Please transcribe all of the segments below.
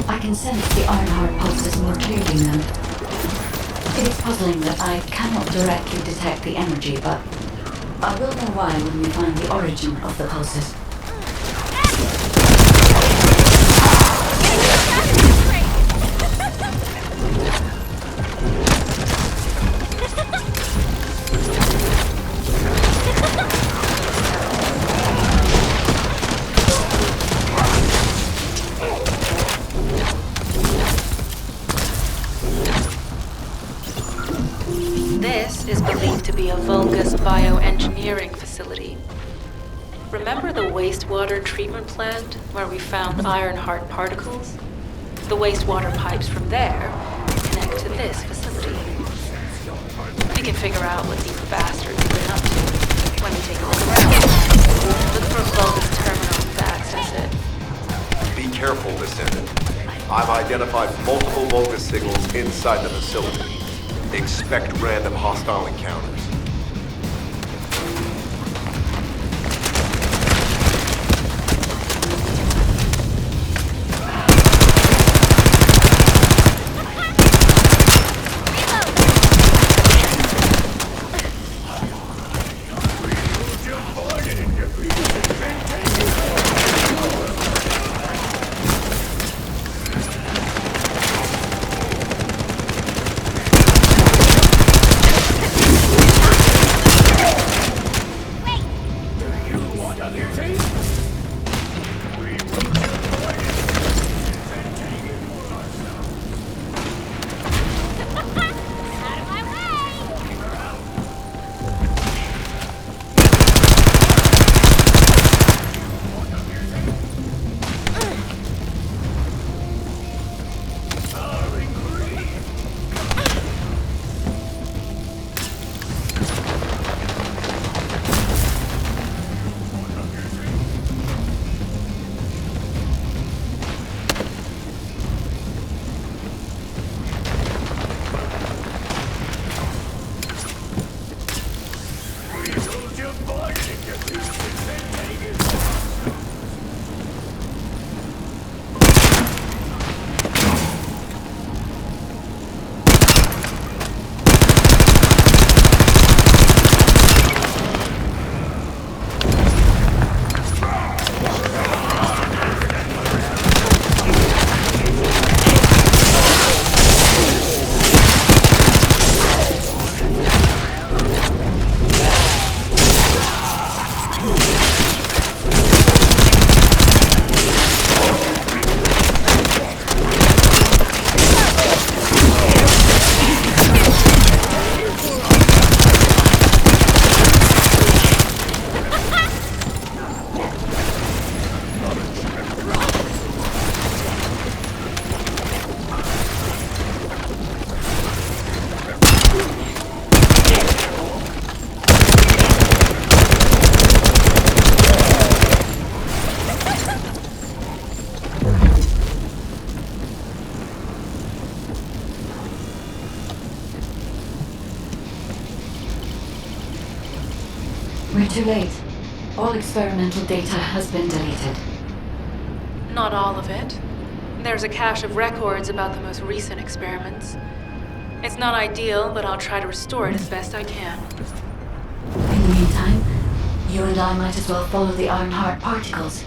I can sense the Ironheart pulses more clearly now. It is puzzling that I cannot directly detect the energy, but I will know why when we find the origin of the pulses. This is believed to be a Vulgus bioengineering facility. Remember the wastewater treatment plant where we found Ironheart particles? The wastewater pipes from there connect to this facility. We can figure out what these bastards have been up to when we take a look around. Look for a Vulgus terminal to access it. Be careful, Descendant. I've identified multiple Vulgus signals inside the facility. Expect random hostile encounters. We're too late. All experimental data has been deleted. Not all of it. There's a cache of records about the most recent experiments. It's not ideal, but I'll try to restore it as best I can. In the meantime, you and I might as well follow the Ironheart particles.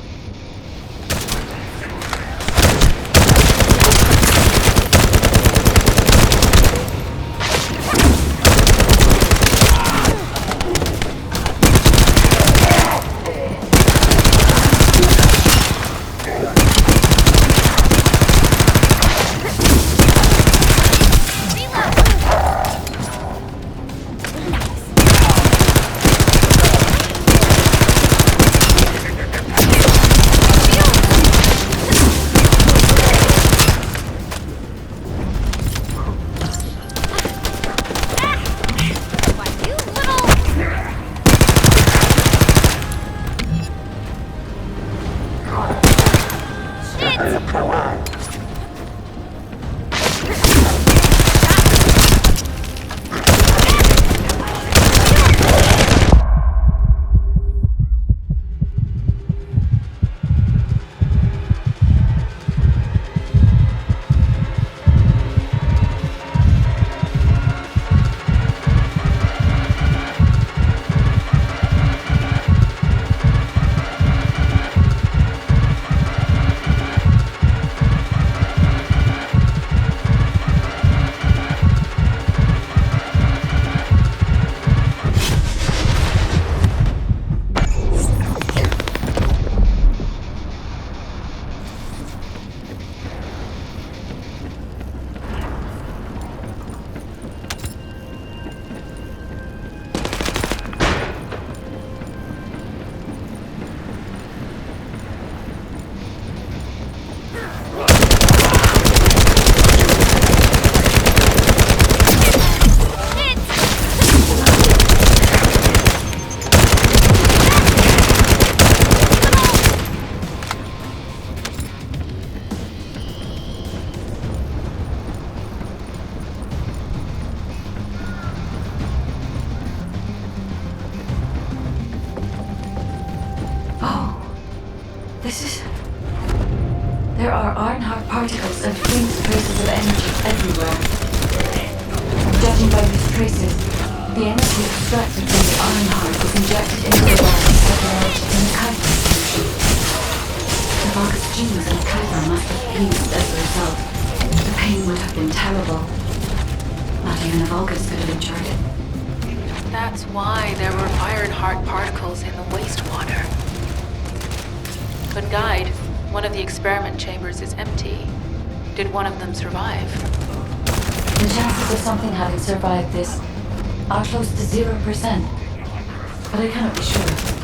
particles and faint traces of energy everywhere. Judging by these traces, the energy extracted from the Ironheart was injected into the body psychologically in the Kuiper solution. The Vulgus genes and Kuiper must have fused as a result. The pain would have been terrible. Not even a Vulgus could have endured it. That's why there were Ironheart particles in the wastewater. But Guide, one of the experiment chambers is empty. Did one of them survive? The chances of something having survived this are close to 0%, but I cannot be sure.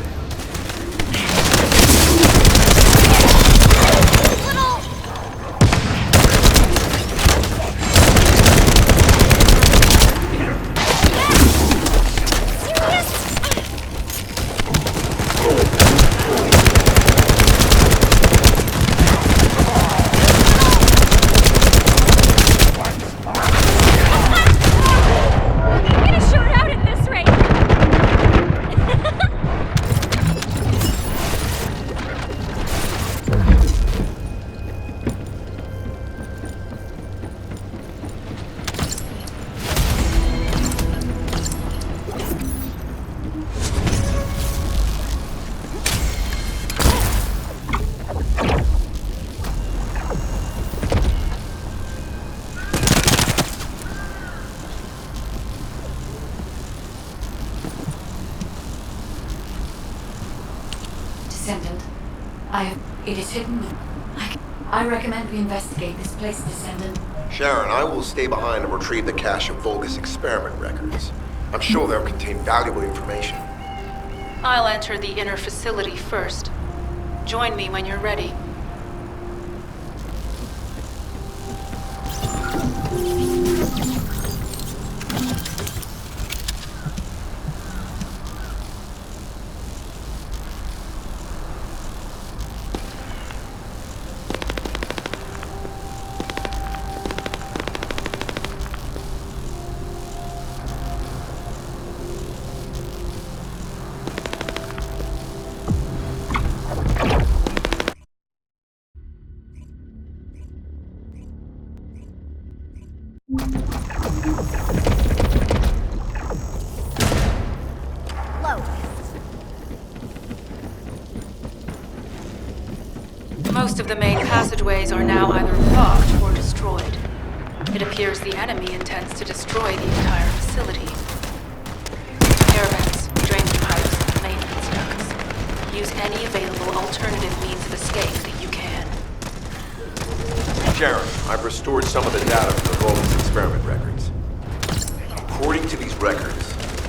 Descendant, it is hidden. I recommend we investigate this place, Descendant. Sharon, I will stay behind and retrieve the cache of Vulgus experiment records. I'm sure they'll contain valuable information. I'll enter the inner facility first. Join me when you're ready. Most of the main passageways are now either blocked or destroyed. It appears the enemy intends to destroy the entire facility. Air vents, drainage pipes, maintenance ducts. Use any available alternative means of escape that you can. Sharon, I've restored some of the data from the Vulgus experiment records. According to these records,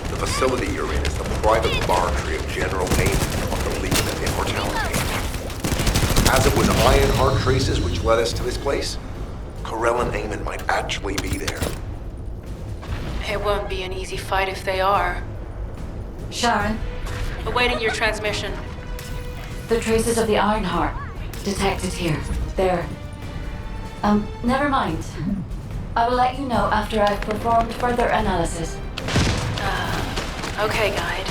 the facility you're in is the private laboratory of General Amon of the Legion of Immortality. As it was Ironheart traces which led us to this place, Corell and Amon might actually be there. It won't be an easy fight if they are. Sharon, Awaiting your transmission. the traces of the Ironheart detected here. There. Never mind. I will let you know after I've performed further analysis. Okay, Guide.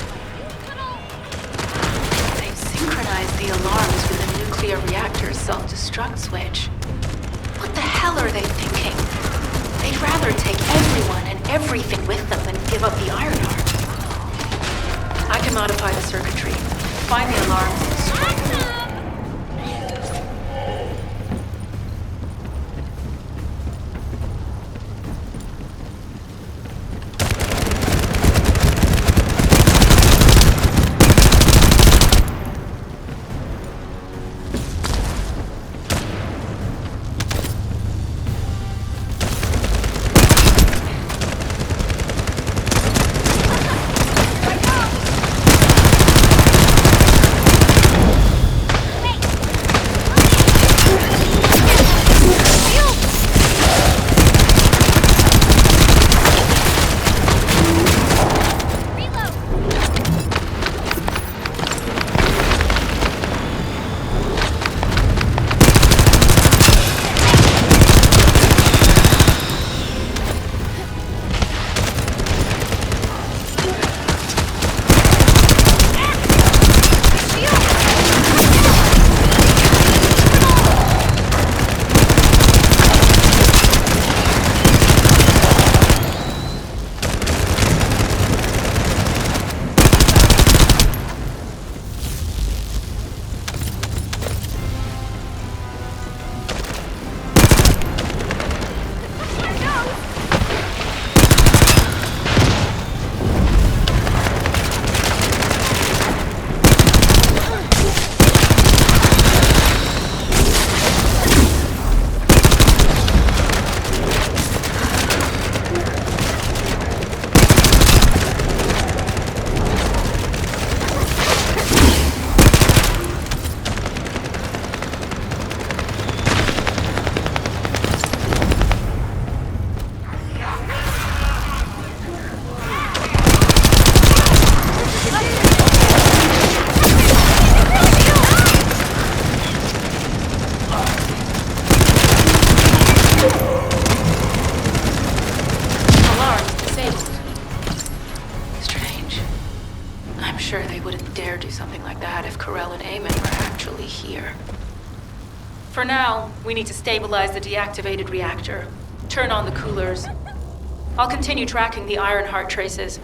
They've synchronized the alarms with the nuclear reactor's self-destruct switch. What the hell are they thinking? They'd rather take everyone and everything with them than give up the Ironheart. I can modify the circuitry, find the alarms, and strike them. For now, we need to stabilize the deactivated reactor. Turn on the coolers. I'll continue tracking the Ironheart traces.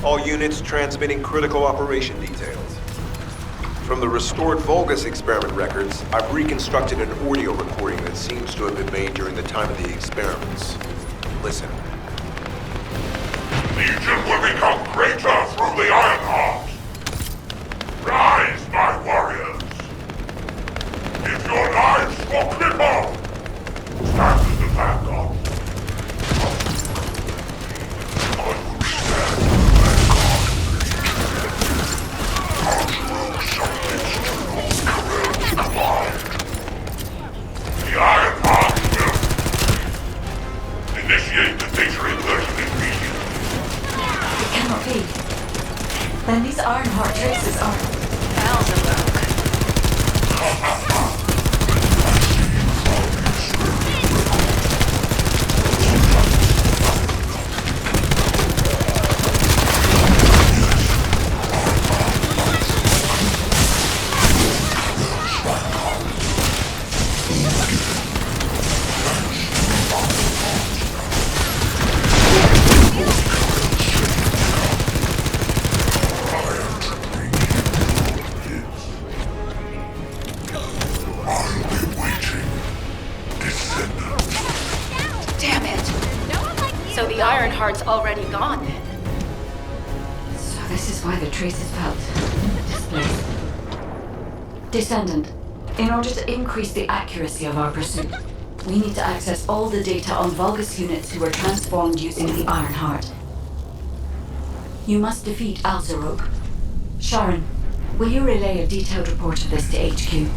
All units transmitting critical operation details. From the restored Vulgus experiment records, I've reconstructed an audio recording that seems to have been made during the time of the experiments. Listen. Legion will become greater through the Ironheart. Rise, my warriors. If your lives were crippled, stand as the vanguard. I will stand as the vanguard. Shall its courage collide. The Ironheart will initiate the data inversion immediately. It cannot be. Then these Ironheart traces are... Beelzebub. Damn it! So the Ironheart's already gone then. So this is why the traces felt displaced. Descendant, in order to increase the accuracy of our pursuit, we need to access all the data on Vulgus units who were transformed using the Ironheart. You must defeat Alzerogue. Sharon, will you relay a detailed report of this to HQ?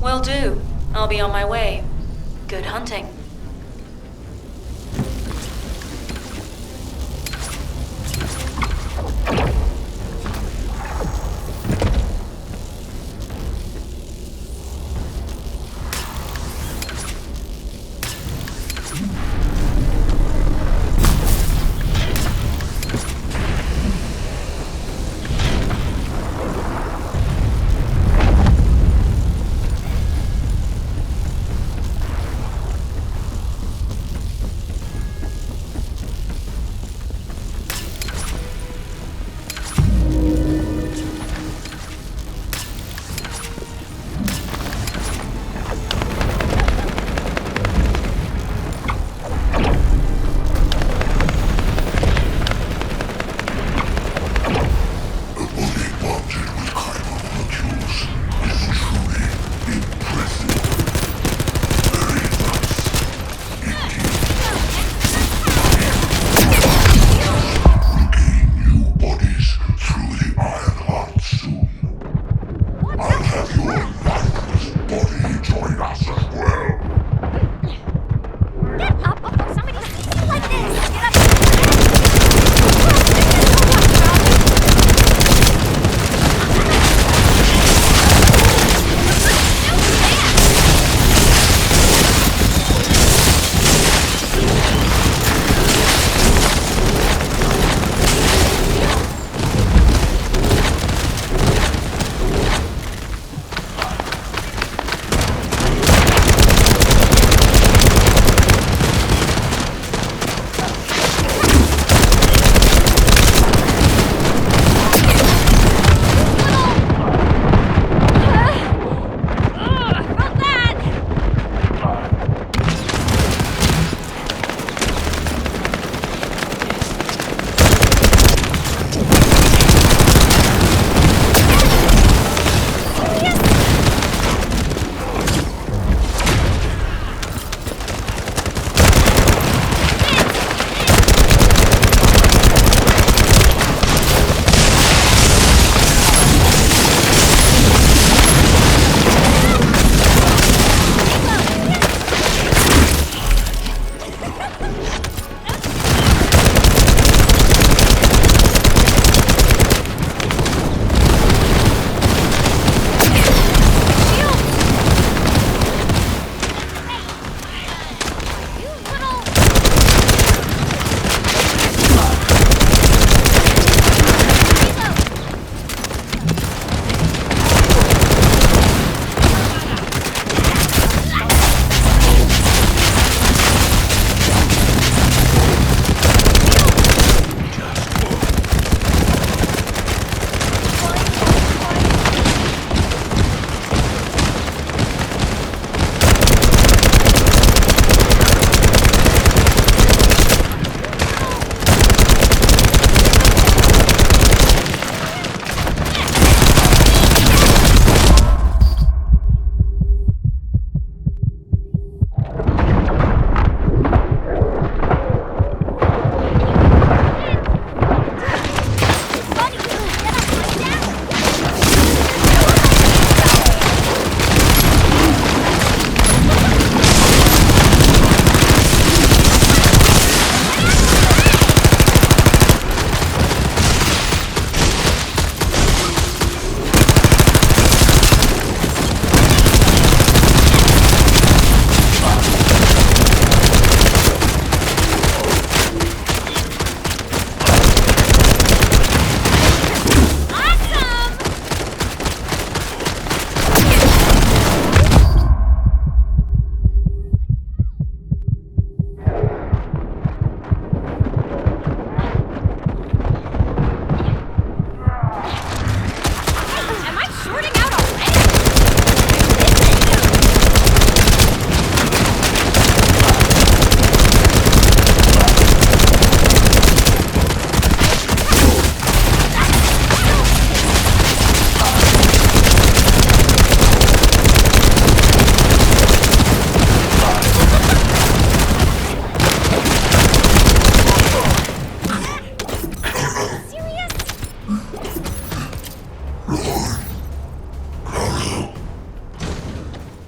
Will do. I'll be on my way. Good hunting.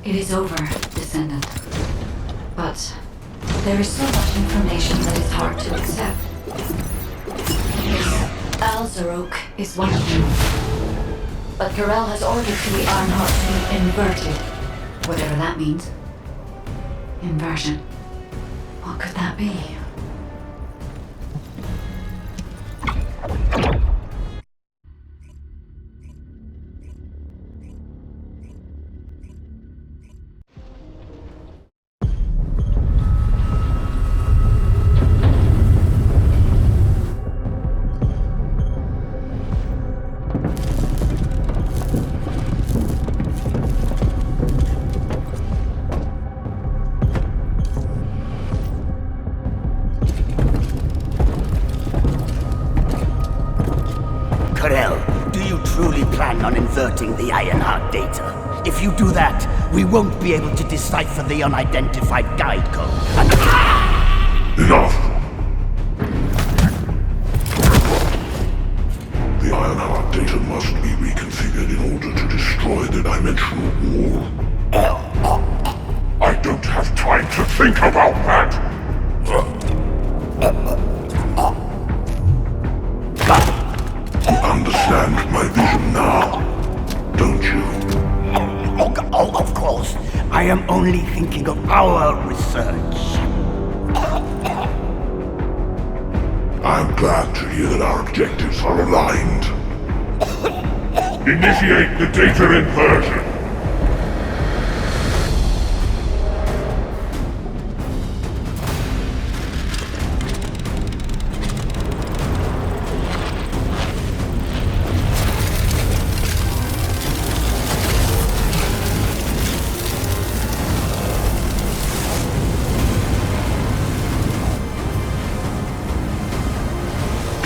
It is over, Descendant. But there is so much information that is hard to accept. This Alzarok is one of them. But Corel has ordered for the Ironheart to be inverted. Whatever that means. Inversion. What could that be? Do you truly plan on inverting the Ironheart data? If you do that, we won't be able to decipher the unidentified guide code. Enough! The Ironheart data must be reconfigured in order to destroy the dimensional wall. I don't have time to think about that! You understand my vision now, don't you? Oh, of course. I am only thinking of our research. I'm glad to hear that our objectives are aligned. Initiate the data inversion.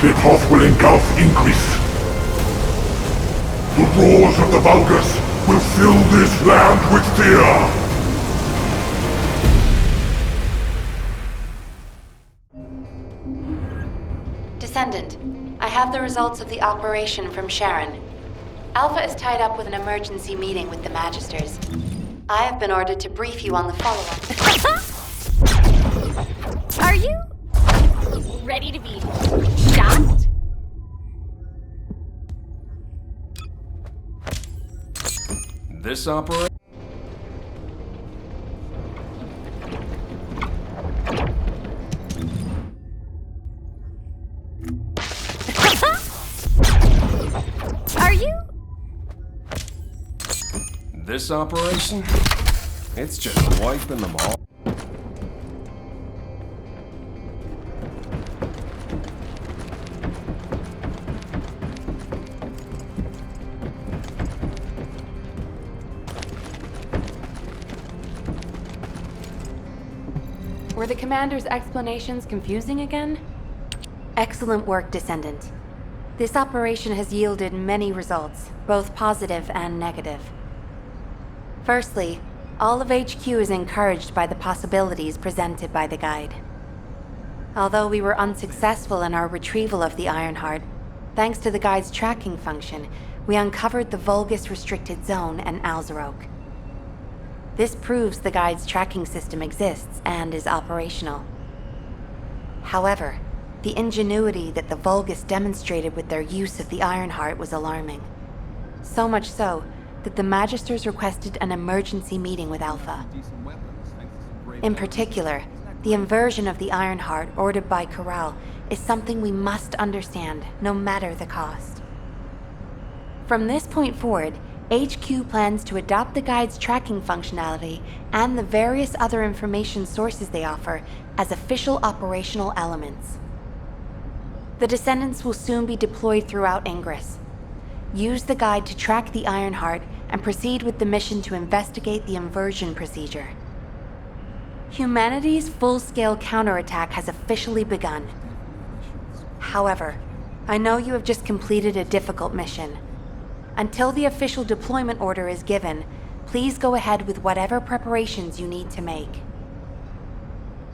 Kickoff will engulf Increase. The roars of the Vulgus will fill this land with fear. Descendant, I have the results of the operation from Sharon. Alpha is tied up with an emergency meeting with the Magisters. I have been ordered to brief you on the follow-up. Are you ready to be shot? This operation? Are you? This operation? It's just wiping them all. Were the Commander's explanations confusing again? Excellent work, Descendant. This operation has yielded many results, both positive and negative. Firstly, all of HQ is encouraged by the possibilities presented by the Guide. Although we were unsuccessful in our retrieval of the Ironheart, thanks to the Guide's tracking function, we uncovered the Vulgus Restricted Zone and Alzarok. This proves the Guide's tracking system exists and is operational. However, the ingenuity that the Vulgus demonstrated with their use of the Ironheart was alarming. So much so that the Magisters requested an emergency meeting with Alpha. In particular, the inversion of the Ironheart ordered by Corral is something we must understand, no matter the cost. From this point forward, HQ plans to adopt the Guide's tracking functionality and the various other information sources they offer as official operational elements. The Descendants will soon be deployed throughout Ingress. Use the Guide to track the Ironheart and proceed with the mission to investigate the inversion procedure. Humanity's full-scale counterattack has officially begun. However, I know you have just completed a difficult mission. Until the official deployment order is given, please go ahead with whatever preparations you need to make.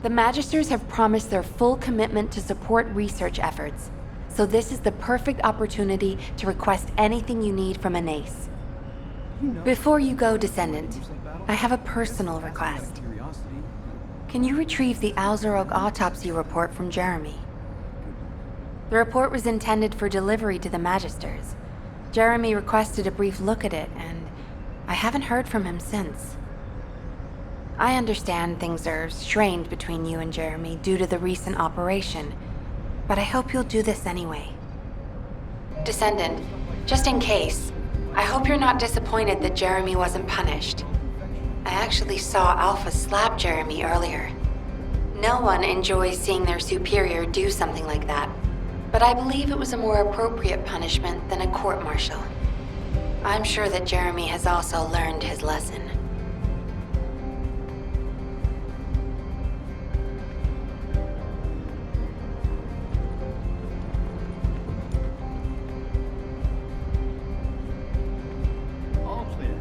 The Magisters have promised their full commitment to support research efforts, so this is the perfect opportunity to request anything you need from an ace. Before you go, Descendant, I have a personal request. Can you retrieve the Alzarog autopsy report from Jeremy? The report was intended for delivery to the Magisters. Jeremy requested a brief look at it, and I haven't heard from him since. I understand things are strained between you and Jeremy due to the recent operation, but I hope you'll do this anyway. Descendant, just in case, I hope you're not disappointed that Jeremy wasn't punished. I actually saw Alpha slap Jeremy earlier. No one enjoys seeing their superior do something like that, but I believe it was a more appropriate punishment than a court-martial. I'm sure that Jeremy has also learned his lesson. All clear.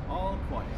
All quiet.